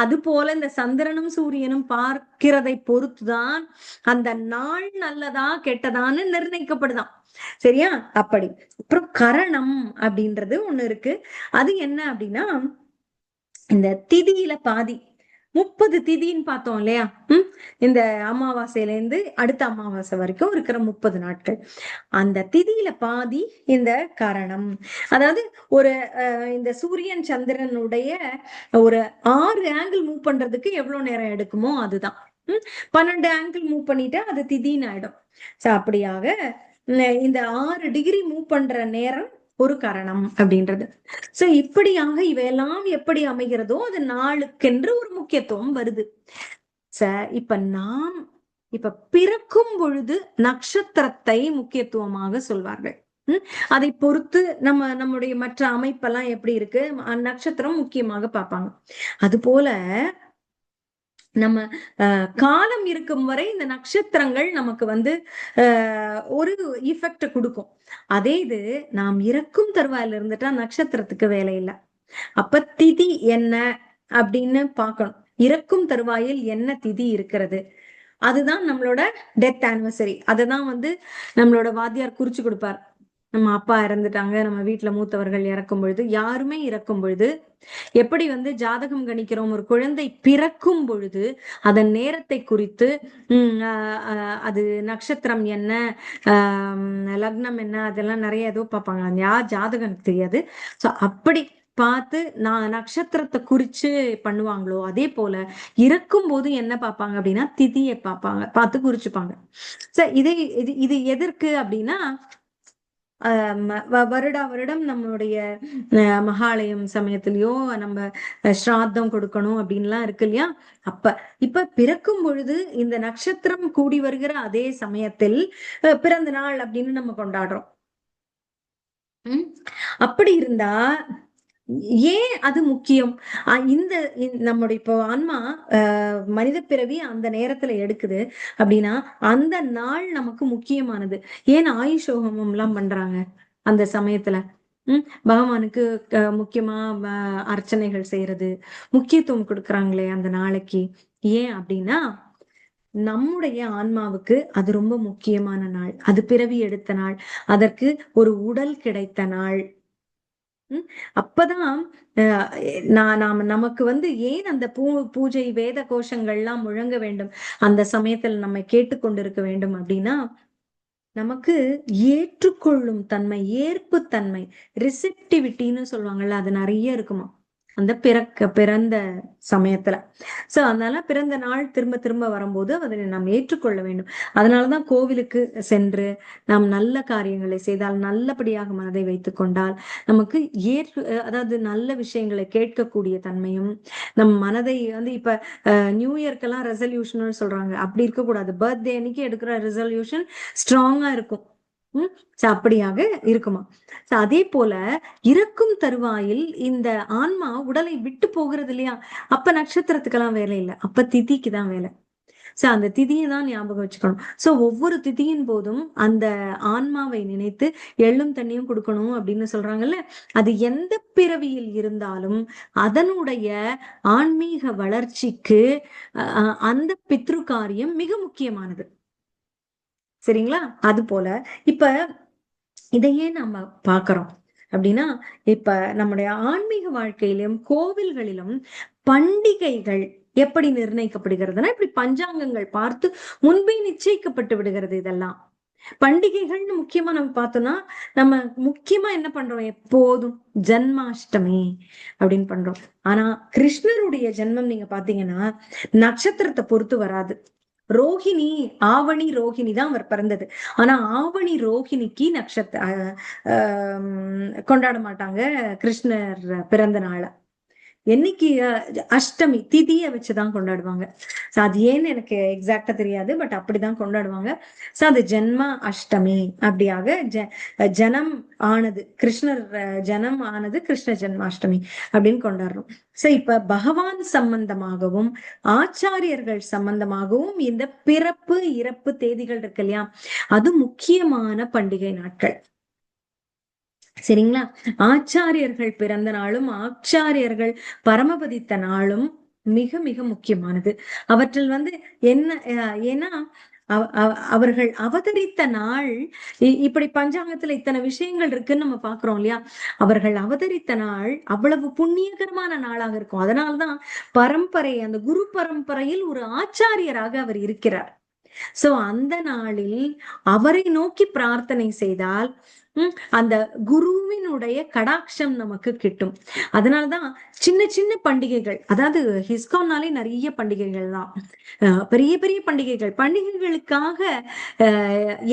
அது போல இந்த சந்திரனும் சூரியனும் பார்க்கிறதை பொறுத்துதான் அந்த நாள் நல்லதா கெட்டதான்னு நிர்ணயிக்கப்படுதான். சரியா? அப்படி அப்புறம் கரணம் அப்படின்றது ஒண்ணு இருக்கு. அது என்ன அப்படின்னா, இந்த திதியில பாதி 30 திதின்னு பார்த்தோம் இல்லையா, இந்த அமாவாசையில இருந்து அடுத்த அமாவாசை வரைக்கும் இருக்கிற 30 நாட்கள், அந்த திதியில பாதி இந்த கரணம். அதாவது ஒரு இந்த சூரியன் சந்திரனுடைய ஒரு 6 ஆங்கிள் மூவ் பண்றதுக்கு எவ்வளவு நேரம் எடுக்குமோ அதுதான். 12 ஆங்கிள் மூவ் பண்ணிட்டா அது திதின்னு ஆயிடும். அப்படியாக இந்த 6 டிகிரி மூவ் பண்ற நேரம் ஒரு கரணம் அப்படின்றது. சோ இப்படியாக இவையெல்லாம் எப்படி அமைகிறதோ அது நாளுக்கென்று ஒரு முக்கியத்துவம் வருது. இப்ப நாம் இப்ப பிறக்கும் பொழுது நட்சத்திரத்தை முக்கியத்துவமாக சொல்வார்கள். அதை பொறுத்து நம்முடைய மற்ற அமைப்பெல்லாம் எப்படி இருக்கு, நட்சத்திரம் முக்கியமாக பார்ப்பாங்க. அது போல நம்ம காலம் இருக்கும் வரை இந்த நட்சத்திரங்கள் நமக்கு வந்து ஒரு இஃபெக்ட் கொடுக்கும். அதே இது நாம் இறக்கும் தருவாயில இருந்துட்டா நட்சத்திரத்துக்கு வேலை இல்லை. அப்ப திதி என்ன அப்படின்னு பார்க்கணும். இறக்கும் தருவாயில் என்ன திதி இருக்கிறது, அதுதான் நம்மளோட டெத் ஆனிவர்சரி. அததான் வந்து நம்மளோட வாத்தியார் குறிச்சு கொடுப்பார். நம்ம அப்பா இறந்துட்டாங்க, நம்ம வீட்டுல மூத்தவர்கள் இறக்கும் பொழுது, யாருமே இறக்கும் பொழுது எப்படி வந்து ஜாதகம் கணிக்கிறோம், ஒரு குழந்தை பிறக்கும் பொழுது அதன் நேரத்தை குறித்து அது நட்சத்திரம் என்ன, லக்னம் என்ன, அதெல்லாம் நிறைய ஏதோ பார்ப்பாங்க. யார் ஜாதகம் தெரியாது. சோ அப்படி பார்த்து நட்சத்திரத்தை குறிச்சு பண்ணுவாங்களோ அதே போல இறக்கும் போது என்ன பார்ப்பாங்க அப்படின்னா திதியை பார்த்து குறிச்சுப்பாங்க. இது இது இது எதற்கு அப்படின்னா வருடா வருடம் நம்மளுடைய மகாலயம் சமயத்திலயோ நம்ம ஸ்ராத்தம் கொடுக்கணும் அப்படின்லாம் இருக்கு இல்லையா. இப்ப பிறக்கும் பொழுது இந்த நட்சத்திரம் கூடி வருகிற அதே சமயத்தில் பிறந்த நாள் அப்படின்னு நம்ம கொண்டாடுறோம். அப்படி இருந்தா ஏன் அது முக்கியம்? இந்த நம்முடைய இப்போ ஆன்மா மனித பிறவி அந்த நேரத்துல எடுக்குது அப்படின்னா அந்த நாள் நமக்கு முக்கியமானது. ஏன் ஆயுஷோகமம் எல்லாம் பண்றாங்க அந்த சமயத்துல? பகவானுக்கு முக்கியமா அர்ச்சனைகள் செய்யறது, முக்கியத்துவம் கொடுக்குறாங்களே அந்த நாளைக்கு. ஏன் அப்படின்னா நம்முடைய ஆன்மாவுக்கு அது ரொம்ப முக்கியமான நாள். அது பிறவி எடுத்த நாள், அதற்கு ஒரு உடல் கிடைத்த நாள். அப்பதான் நமக்கு ஏன் அந்த பூஜை வேத கோஷங்கள்லாம் முழங்க வேண்டும், அந்த சமயத்துல நம்ம கேட்டுக்கொண்டிருக்க வேண்டும் அப்படின்னா நமக்கு ஏற்றுக்கொள்ளும் தன்மை, ஏற்பு தன்மை, ரிசெப்டிவிட்டின்னு சொல்லுவாங்கல்ல, அது நிறைய இருக்குமா அந்த பிறந்த சமயத்துல. சோ அதனால பிறந்த நாள் திரும்ப திரும்ப வரும்போது அதை நாம் ஏற்றுக்கொள்ள வேண்டும். அதனாலதான் கோவிலுக்கு சென்று நாம் நல்ல காரியங்களை செய்தால், நல்லபடியாக மனதை வைத்துக் கொண்டால் நமக்கு அதாவது நல்ல விஷயங்களை கேட்கக்கூடிய தன்மையும், நம் மனதை இப்ப நியூ இயர்க்கெல்லாம் ரெசல்யூஷன் சொல்றாங்க, அப்படி இருக்கக்கூடாது. பர்த்டே அன்னைக்கு எடுக்கிற ரெசல்யூஷன் ஸ்ட்ராங்கா இருக்கும். அப்படியாக இருக்குமா. அதே போல இறக்கும் தருவாயில் இந்த ஆன்மா உடலை விட்டு போகிறது இல்லையா, அப்ப நட்சத்திரத்துக்கெல்லாம் வேலை இல்லை, அப்ப திதிக்கு தான் வேலை. அந்த திதியை தான் ஞாபகம் வச்சுக்கணும். ஒவ்வொரு திதியின் போதும் அந்த ஆன்மாவை நினைத்து எள்ளும் தண்ணியும் கொடுக்கணும் அப்படின்னு சொல்றாங்கல்ல. அது எந்த பிறவியில் இருந்தாலும் அதனுடைய ஆன்மீக வளர்ச்சிக்கு அந்த பித்ரு காரியம் மிக முக்கியமானது. சரிங்களா. அது போல இப்ப இதையே நம்ம பாக்குறோம் அப்படின்னா, இப்ப நம்முடைய ஆன்மீக வாழ்க்கையிலும் கோவில்களிலும் பண்டிகைகள் எப்படி நிர்ணயிக்கப்படுகிறதுனா, இப்படி பஞ்சாங்கங்கள் பார்த்து முன்பே நிச்சயிக்கப்பட்டு விடுகிறது. இதெல்லாம் பண்டிகைகள்னு முக்கியமா நம்ம பார்த்தோம்னா, நம்ம முக்கியமா என்ன பண்றோம், எப்போதும் ஜன்மாஷ்டமி அப்படின்னு பண்றோம். ஆனா கிருஷ்ணருடைய ஜென்மம் நீங்க பாத்தீங்கன்னா நட்சத்திரத்தை பொறுத்து வராது. ரோஹிணி, ஆவணி ரோஹிணி தான் அவர் பிறந்தது. ஆனா ஆவணி ரோஹிணிக்கு கொண்டாட மாட்டாங்க கிருஷ்ணர் பிறந்த நாள. என்னைக்கு அஷ்டமி திதியை வச்சுதான் கொண்டாடுவாங்க. அது ஏன்னு எனக்கு எக்ஸாக்டா தெரியாது, பட் அப்படிதான் கொண்டாடுவாங்க. அது ஜென்ம அஷ்டமி அப்படியாக ஜனம் ஆனது, கிருஷ்ணர் ஜனம் ஆனது கிருஷ்ண ஜென்மாஷ்டமி அப்படின்னு கொண்டாடுறோம். இப்ப பகவான் சம்பந்தமாகவும் ஆச்சாரியர்கள் சம்பந்தமாகவும் இந்த பிறப்பு இறப்பு தேதிகள் இருக்கு இல்லையா, அது முக்கியமான பண்டிகை நாட்கள். சரிங்களா. ஆச்சாரியர்கள் பிறந்த நாளும் ஆச்சாரியர்கள் பரமபதித்த நாளும் மிக மிக முக்கியமானது. அவற்றில் என்ன ஏன்னா அவர்கள் அவதரித்த நாள், இப்படி பஞ்சாங்கத்துல இத்தனை விஷயங்கள் இருக்குன்னு நம்ம பாக்குறோம் இல்லையா. அவர்கள் அவதரித்த நாள் அவ்வளவு புண்ணியகரமான நாளாக இருக்கும். அதனால்தான் பரம்பரை, அந்த குரு பரம்பரையில் ஒரு ஆச்சாரியராக அவர் இருக்கிறார். அந்த நாளில் அவரை நோக்கி பிரார்த்தனை செய்தால் அந்த குருவினுடைய கடாட்சம் நமக்கு கிட்டும். அதனாலதான் சின்ன சின்ன பண்டிகைகள், அதாவது ஹிஸ்கான்னாலே நிறைய பண்டிகைகள் தான், பெரிய பெரிய பண்டிகைகளுக்காக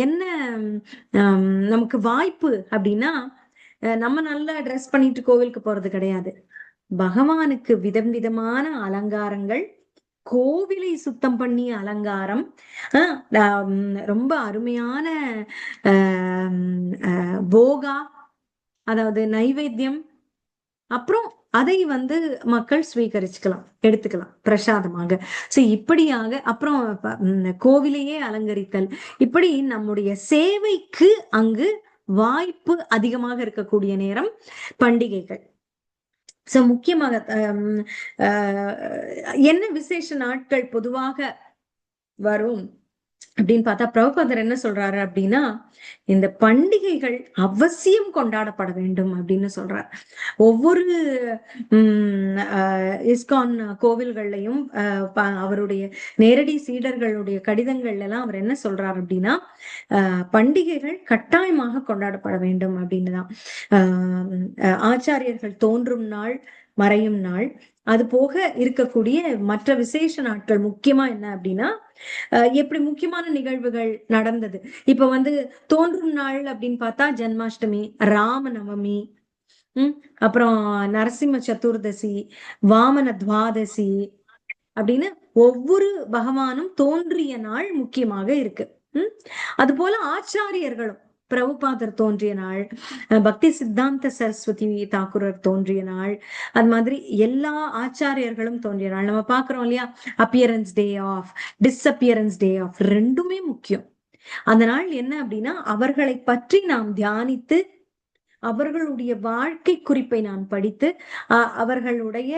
என்ன நமக்கு வாய்ப்பு அப்படின்னா, நம்ம நல்லா ட்ரெஸ் பண்ணிட்டு கோவிலுக்கு போறது கிடையாது. பகவானுக்கு விதம் விதமான அலங்காரங்கள், கோவிலை சுத்தம் பண்ணி அலங்காரம், ரொம்ப அருமையான போகா, அதாவது நைவேத்தியம், அப்புறம் அதை மக்கள் ஸ்வீகரிச்சுக்கலாம், எடுத்துக்கலாம் பிரசாதமாக. இப்படியாக அப்புறம் கோவிலையே அலங்கரித்தல், இப்படி நம்முடைய சேவைக்கு அங்கு வாய்ப்பு அதிகமாக இருக்கக்கூடிய நேரம் பண்டிகைகள். முக்கியமாக என்ன விசேஷ நாட்கள் பொதுவாக வரும் அப்படின்னு பார்த்தா பிரபுபாதர் என்ன சொல்றாரு அப்படின்னா, இந்த பண்டிகைகள் அவசியம் கொண்டாடப்பட வேண்டும் அப்படின்னு சொல்றார். ஒவ்வொரு இஸ்கான் கோவில்கள்லையும் அவருடைய நேரடி சீடர்களுடைய கடிதங்கள்ல எல்லாம் அவர் என்ன சொல்றார் அப்படின்னா, பண்டிகைகள் கட்டாயமாக கொண்டாடப்பட வேண்டும் அப்படின்னுதான். ஆச்சாரியர்கள் தோன்றும் நாள், மறையும் நாள், அது போக இருக்கக்கூடிய மற்ற விசேஷ நாட்கள் முக்கியமா என்ன அப்படின்னா, எப்படி முக்கியமான நிகழ்வுகள் நடந்தது. இப்ப வந்து தோன்றும் நாள் அப்படின்னு பார்த்தா ஜென்மாஷ்டமி, ராமநவமி, அப்புறம் நரசிம்ம சதுர்தசி, வாமன துவாதசி அப்படின்னு ஒவ்வொரு பகவானும் தோன்றிய நாள் முக்கியமாக இருக்கு. அது போல ஆச்சாரியர்களும் பிரபுபாதர் தோன்றிய நாள், பக்தி சித்தாந்த சரஸ்வதி தாக்கூரர் தோன்றிய நாள், அது மாதிரி எல்லா ஆச்சாரியர்களும் தோன்றிய நாள் நம்ம பாக்குறோம் இல்லையா. Appearance day of, disappearance day of, ரெண்டுமே முக்கியம். அந்த நாள் என்ன அப்படின்னா, அவர்களை பற்றி நாம் தியானித்து அவர்களுடைய வாழ்க்கை குறிப்பை நான் படித்து அவர்களுடைய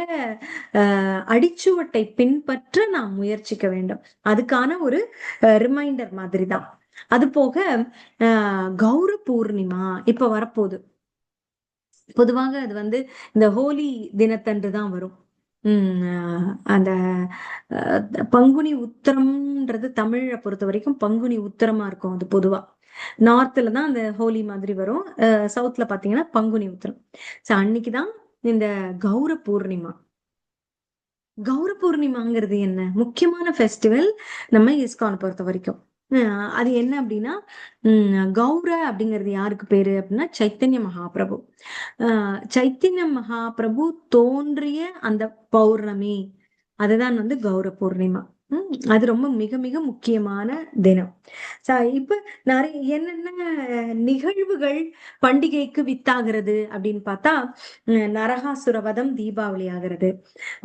அடிச்சுவட்டை பின்பற்ற நாம் முயற்சிக்க வேண்டும். அதுக்கான ஒரு ரிமைண்டர் மாதிரி தான். அது போக கௌர பூர்ணிமா இப்ப வரப்போகுது. பொதுவாக அது வந்து இந்த ஹோலி தினத்தன்று தான் வரும். அந்த பங்குனி உத்திரம்ன்றது தமிழை பொறுத்த வரைக்கும் பங்குனி உத்திரமா இருக்கும். அது பொதுவா நார்த்ல தான் அந்த ஹோலி மாதிரி வரும். சவுத்ல பாத்தீங்கன்னா பங்குனி உத்திரம். சோ அன்னைக்குதான் இந்த கௌர பூர்ணிமா. கௌர பூர்ணிமாங்கிறது என்ன முக்கியமான ஃபெஸ்டிவல் நம்ம இஸ்கான் பொறுத்த வரைக்கும். அது என்ன அப்படின்னா, கௌர அப்படிங்கிறது யாருக்கு பேரு அப்படின்னா சைத்தன்ய மகாபிரபு. சைத்தன்ய மகாபிரபு தோன்றிய அந்த பௌர்ணமி, அதுதான் வந்து கௌர பூர்ணிமா. அது ரொம்ப மிக மிக முக்கியமான தினம். இப்ப நிறைய என்னென்ன நிகழ்வுகள் பண்டிகைக்கு வித்தாகிறது அப்படின்னு பார்த்தா, நரகாசுர வதம் தீபாவளி ஆகிறது,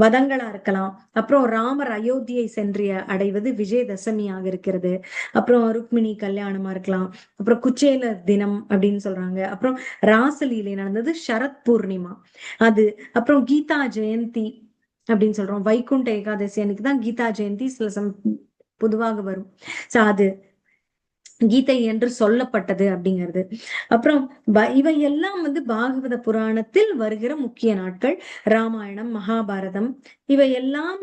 வதங்களா இருக்கலாம். அப்புறம் ராமர் அயோத்தியை சென்று அடைவது விஜயதசமியாக இருக்கிறது. அப்புறம் ருக்மிணி கல்யாணமா இருக்கலாம். அப்புறம் குச்சேல தினம் அப்படின்னு சொல்றாங்க. அப்புறம் ராசலீலை நடந்தது சரத் பூர்ணிமா அது. அப்புறம் கீதா ஜெயந்தி அப்படின்னு சொல்றோம். வைகுண்ட ஏகாதசி அன்னைக்கு தான் கீதா ஜெயந்தி சில பொதுவாக வரும். சோ அது கீதை என்று சொல்லப்பட்டது அப்படிங்கிறது. அப்புறம் இவை எல்லாம் வந்து பாகவத புராணத்தில் வருகிற முக்கிய நாட்கள். ராமாயணம், மகாபாரதம் இவை எல்லாம்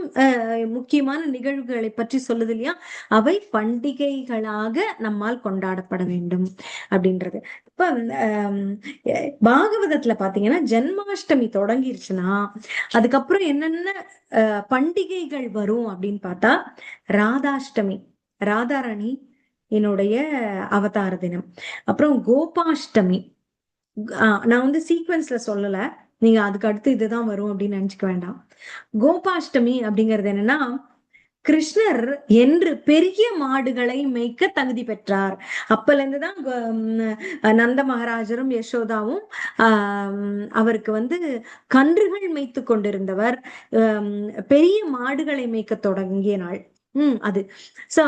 முக்கியமான நிகழ்வுகளை பற்றி சொல்லுது இல்லையா. அவை பண்டிகைகளாக நம்மால் கொண்டாடப்பட வேண்டும் அப்படின்றது. இப்ப பாகவதத்துல பாத்தீங்கன்னா ஜென்மாஷ்டமி தொடங்கிருச்சுன்னா அதுக்கப்புறம் என்னென்ன பண்டிகைகள் வரும் அப்படின்னு பார்த்தா, ராதாஷ்டமி, ராதாராணி என்னுடைய அவதார தினம். அப்புறம் கோபாஷ்டமி. நான் வந்து சீக்வன்ஸ்ல சொல்லல, நீங்க அதுக்கு அடுத்து இதுதான் வரும் அப்படின்னு நினைச்சுக்க வேண்டாம். கோபாஷ்டமி அப்படிங்கிறது என்னன்னா, கிருஷ்ணர் என்று பெரிய மாடுகளை மேய்க்க தகுதி பெற்றார். அப்பல இருந்துதான் நந்த மகாராஜரும் யசோதாவும் அவருக்கு வந்து கன்றுகள் மேய்த்து கொண்டிருந்தவர் பெரிய மாடுகளை மேய்க்க தொடங்கிய நாள் அது. சோ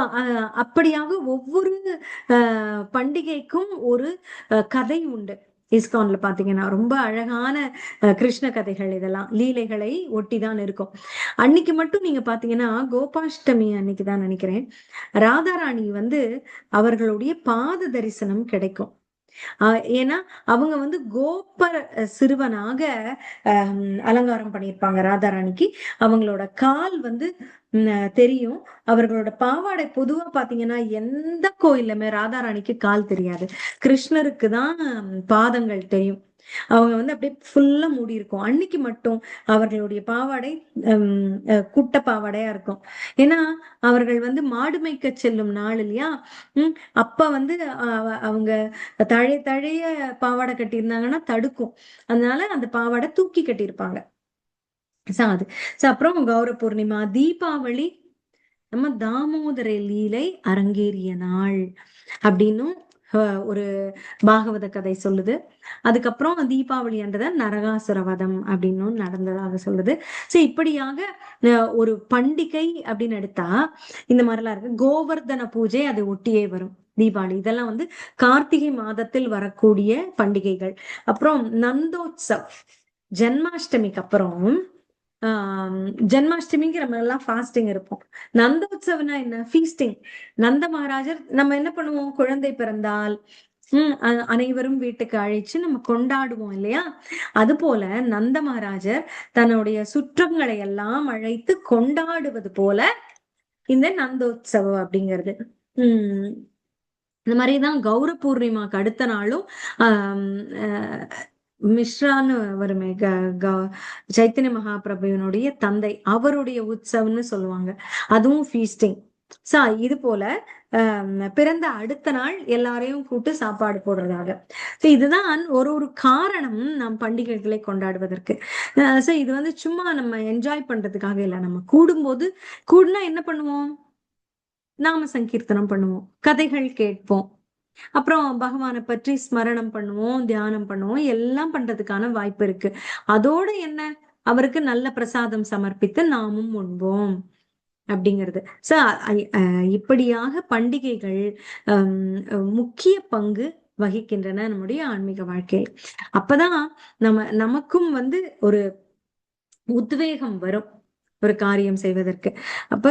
அப்படியாக ஒவ்வொரு பண்டிகைக்கும் ஒரு கதை உண்டு. இஸ்கான்ல பாத்தீங்கன்னா ரொம்ப அழகான கிருஷ்ண கதைகள், இதெல்லாம் லீலைகளை ஒட்டிதான் இருக்கும். அன்னைக்கு மட்டும் நீங்க பாத்தீங்கன்னா கோபாஷ்டமி அன்னைக்குதான் நினைக்கிறேன், ராதாராணி வந்து அவர்களுடைய பாத தரிசனம் கிடைக்கும். ஏன்னா அவங்க வந்து கோபர் சிறுவனாக அலங்காரம் பண்ணியிருப்பாங்க ராதாராணிக்கு. அவங்களோட கால் வந்து தெரியும். அவர்களோட பாவாடை பொதுவா பாத்தீங்கன்னா எந்த கோயிலுமே ராதாராணிக்கு கால் தெரியாது, கிருஷ்ணருக்கு தான் பாதங்கள் தெரியும். அவங்க வந்து அப்படியே ஃபுல்லா மூடி இருக்கும். அன்னைக்கு மட்டும் அவர்களுடைய பாவாடை குட்ட பாவாடையா இருக்கும். ஏன்னா அவர்கள் வந்து மாடு மேய்க்க செல்லும் நாள் இல்லையா. அப்ப வந்து அவங்க தழைய தழைய பாவாடை கட்டியிருந்தாங்கன்னா தடுக்கும். அதனால அந்த பாவாடை தூக்கி கட்டியிருப்பாங்க. அது அப்புறம் கௌர பூர்ணிமா, தீபாவளி நம்ம தாமோதர லீலை அரங்கேறிய நாள் அப்படின்னும் ஒரு பாகவத கதை சொல்லுது. அதுக்கப்புறம் தீபாவளி அன்றத நரகாசுர வதம் அப்படின்னும் நடந்ததாக சொல்லுது. சரி, இப்படியாக ஒரு பண்டிகை அப்படின்னு எடுத்தா இந்த மாதிரிலாம் இருக்கு. கோவர்தன பூஜை அதை ஒட்டியே வரும். தீபாவளி இதெல்லாம் வந்து கார்த்திகை மாதத்தில் வரக்கூடிய பண்டிகைகள். அப்புறம் நந்தோத்சவ் ஜென்மாஷ்டமிக்கு அப்புறம் ஜென்மாஷ்டமிக்கு நம்ம எல்லாம் ஃபாஸ்டிங் இருப்போம். நந்தோத்சவம்னா என்ன? ஃபீஸ்டிங். நந்த மகாராஜர் நம்ம என்ன பண்ணுவோம்? குழந்தை பிறந்தால் அனைவரும் வீட்டுக்கு அழைச்சு நம்ம கொண்டாடுவோம் இல்லையா? அது போல நந்த மகாராஜர் தன்னுடைய சுற்றங்களை எல்லாம் அழைத்து கொண்டாடுவது போல இந்த நந்தோத்சவம் அப்படிங்கிறது. இந்த மாதிரிதான் கௌர பூர்ணிமாக்கு அடுத்த நாளும் மிஸ்ரான்னு வருமே, சைத்தன்ய மகாபிரபுவினுடைய தந்தை, அவருடைய உற்சவம்னு சொல்லுவாங்க. அதுவும் ஃபீஸ்டிங். சோ இது போல பிறந்த அடுத்த நாள் எல்லாரையும் கூட்டு சாப்பாடு போடுறதாக. இதுதான் ஒரு காரணம் நம் பண்டிகைகளை கொண்டாடுவதற்கு. சோ இது வந்து சும்மா நம்ம என்ஜாய் பண்றதுக்காக இல்லை. நம்ம கூடுனா என்ன பண்ணுவோம்? நாம சங்கீர்த்தனம் பண்ணுவோம், கதைகள் கேட்போம், அப்புறம் பகவானை பற்றி ஸ்மரணம் பண்ணுவோம், தியானம் பண்ணுவோம், எல்லாம் பண்றதுக்கான வாய்ப்பு இருக்கு. அதோட என்ன, அவருக்கு நல்ல பிரசாதம் சமர்ப்பித்து நாமும் உண்போம் அப்படிங்கிறது. சோ இப்படியாக பண்டிகைகள் முக்கிய பங்கு வகிக்கின்றன நம்முடைய ஆன்மீக வாழ்க்கையில். அப்பதான் நமக்கும் வந்து ஒரு உத்வேகம் வரும் ஒரு காரியம் செய்வதற்கு. அப்ப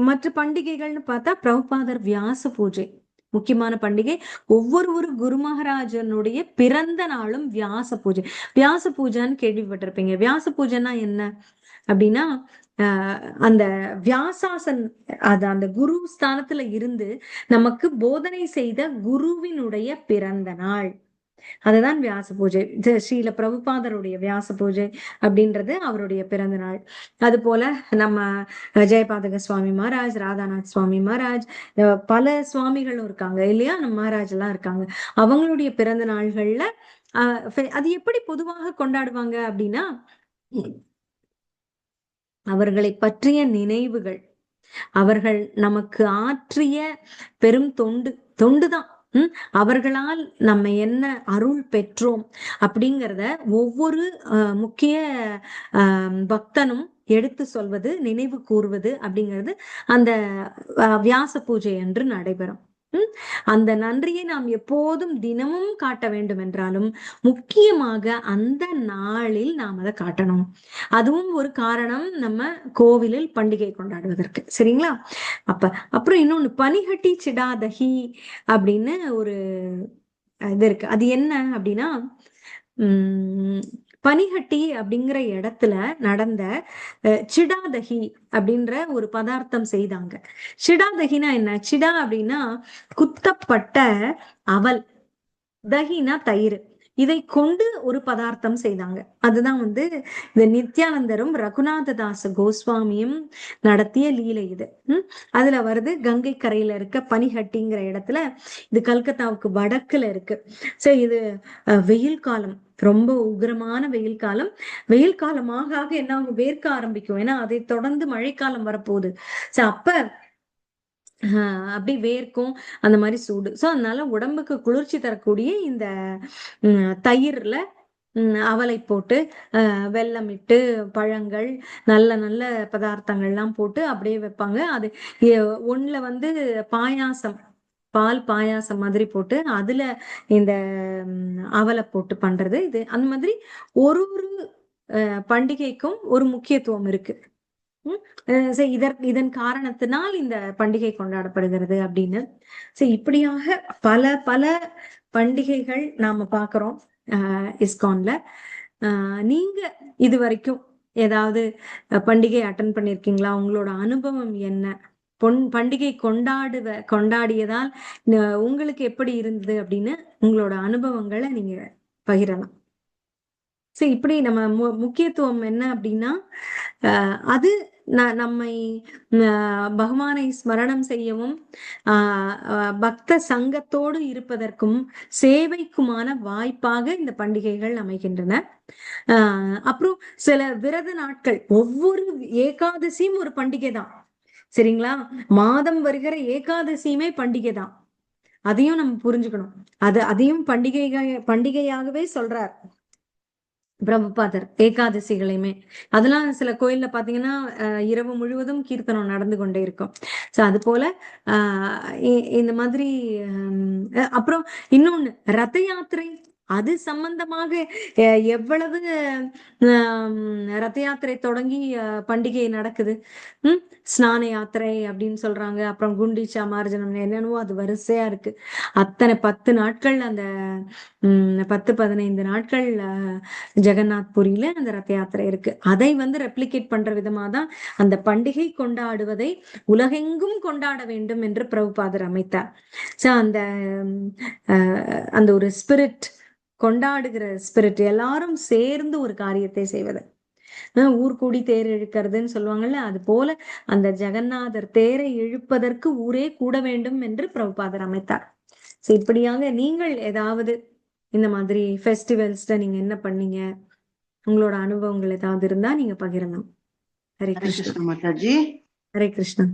மற்ற பண்டிகைகள்னு பார்த்தா பிரபுபாதர் வியாச பூஜை முக்கியமான பண்டிகை. ஒவ்வொரு குரு மகாராஜனுடைய பிறந்த நாளும் வியாச பூஜை. வியாச பூஜைன்னு கேள்விப்பட்டிருப்பீங்க. வியாச பூஜைன்னா என்ன அப்படின்னா, அந்த வியாசாசன், அது அந்த குரு ஸ்தானத்துல இருந்து நமக்கு போதனை செய்த குருவினுடைய பிறந்த நாள், அதுதான் வியாச பூஜை. ஸ்ரீல பிரபுபாதருடைய வியாச பூஜை அப்படின்றது அவருடைய பிறந்த நாள். அது போல நம்ம ஜெயபாதக சுவாமி மகாராஜ், ராதாநாத் சுவாமி மகாராஜ், பல சுவாமிகளும் இருக்காங்க இல்லையா? நம்ம மகாராஜ் எல்லாம் இருக்காங்க. அவங்களுடைய பிறந்த நாள்கள்ல அது எப்படி பொதுவாக கொண்டாடுவாங்க அப்படின்னா, அவர்களை பற்றிய நினைவுகள், அவர்கள் நமக்கு ஆற்றிய பெரும் தொண்டுதான். அவர்களால் நம்ம என்ன அருள் பெற்றோம் அப்படிங்கிறத ஒவ்வொரு முக்கிய பக்தனும் எடுத்து சொல்வது, நினைவு கூறுவது அப்படிங்கிறது அந்த வியாச பூஜை என்று நடைபெறும். அந்த நன்றியை நாம் எப்போதும் தினமும் காட்ட வேண்டும் என்றாலும் முக்கியமாக அந்த நாளில் நாம் அதை காட்டணும். அதுவும் ஒரு காரணம் நம்ம கோவிலில் பண்டிகை கொண்டாடுவதற்கு. சரிங்களா? அப்புறம் இன்னொன்னு, பனிகட்டி சிடாதகி அப்படின்னு ஒரு இது இருக்கு. அது என்ன அப்படின்னா, பனிகட்டி அப்படிங்கிற இடத்துல நடந்த சிடாதகி அப்படின்ற ஒரு பதார்த்தம் செய்தாங்க. சிடாதகினா என்ன? சிடா அப்படின்னா குத்தப்பட்ட அவல், தகினா தயிர். இதை கொண்டு ஒரு பதார்த்தம் செய்தாங்க. அதுதான் வந்து இந்த நித்யானந்தரும் ரகுநாததாச கோஸ்வாமியும் நடத்திய லீலை இது. அதுல வருது, கங்கை கரையில இருக்க பனிஹட்டிங்கிற இடத்துல. இது கல்கத்தாவுக்கு வடக்குல இருக்கு. சோ இது வெயில் காலம், ரொம்ப உக்கிரமான வெயில் காலம். வெயில் காலமாக என்ன ஆகும்? வேர்க்க ஆரம்பிக்கும். ஏன்னா அதை தொடர்ந்து மழைக்காலம் வரப்போகுது. சோ அப்ப அப்படி வேர்க்கும், அந்த மாதிரி சூடு. சோ அதனால உடம்புக்கு குளிர்ச்சி தரக்கூடிய இந்த தயிர்ல அவலை போட்டு, வெல்லம் இட்டு, பழங்கள், நல்ல நல்ல பதார்த்தங்கள்லாம் போட்டு அப்படியே வைப்பாங்க. அது ஒண்ணுல வந்து பாயாசம், பால் பாயாசம் மாதிரி போட்டு அதுல இந்த அவலை போட்டு பண்றது. இது அந்த மாதிரி ஒரு பண்டிகைக்கும் ஒரு முக்கியத்துவம் இருக்கு. இதன் காரணத்தினால் இந்த பண்டிகை கொண்டாடப்படுகிறது அப்படின்னு. இப்படியாக பல பல பண்டிகைகள் நாம பாக்குறோம் இஸ்கான்ல. நீங்க இது வரைக்கும் ஏதாவது பண்டிகை அட்டன் பண்ணிருக்கீங்களா? உங்களோட அனுபவம் என்ன? பண்டிகை கொண்டாடியதால் உங்களுக்கு எப்படி இருந்தது அப்படின்னு உங்களோட அனுபவங்களை நீங்க பகிரலாம். சரி, இப்படி நம்ம முக்கியத்துவம் என்ன அப்படின்னா, அது நம்மை பகவானை ஸ்மரணம் செய்யவும், பக்த சங்கத்தோடு இருப்பதற்கும் சேவைக்குமான வாய்ப்பாக இந்த பண்டிகைகள் அமைகின்றன. அப்புறம் சில விரத நாட்கள், ஒவ்வொரு ஏகாதசியும் ஒரு பண்டிகை தான். சரிங்களா? மாதம் வருகிற ஏகாதசியுமே பண்டிகை தான். அதையும் நம்ம புரிஞ்சுக்கணும். அதையும் பண்டிகையாகவே சொல்றார் பிரபுபாதர். ஏகாதசிகளையுமே அதெல்லாம் சில கோயில்ல பாத்தீங்கன்னா இரவு முழுவதும் கீர்த்தனம் நடந்து கொண்டே இருக்கும். சோ அது போல இந்த மாதிரி. அப்புறம் இன்னொன்னு, ரத யாத்திரை அது சம்பந்தமாக எவ்வளவு ரத யாத்திரை தொடங்கி பண்டிகை நடக்குது. ஸ்நான யாத்திரை அப்படின்னு சொல்றாங்க, அப்புறம் குண்டிச்சா மார்ஜனம் என்னென்னவோ அது வரிசையா இருக்கு. அத்தனை 10 நாட்கள் அந்த 10-15 நாட்கள் ஜெகநாத் புரியில அந்த ரத யாத்திரை இருக்கு. அதை வந்து ரெப்ளிகேட் பண்ற விதமா தான் அந்த பண்டிகை கொண்டாடுவதை உலகெங்கும் கொண்டாட வேண்டும் என்று பிரபுபாதர் அமைத்தார். சோ அந்த ஒரு ஸ்பிரிட், கொண்டாடுகிற ஸ்பிரிட், எல்லாரும் சேர்ந்து ஒரு காரியத்தை செய்வது. ஊர் கூடி தேர் இழுக்கிறதுன்னு சொல்லுவாங்கல்ல, அது போல அந்த ஜெகநாதர் தேரை இழுப்பதற்கு ஊரே கூட வேண்டும் என்று பிரபுபாதர் அமைத்தார். சோ இப்படியாக நீங்கள் ஏதாவது இந்த மாதிரி ஃபெஸ்டிவல்ஸ்ல நீங்க என்ன பண்ணீங்க, உங்களோட அனுபவங்கள் ஏதாவது இருந்தா நீங்க பகிரணும். ஹரே ஹரே கிருஷ்ணா. கிருஷ்ண மாதாஜி. ஹரே கிருஷ்ணா.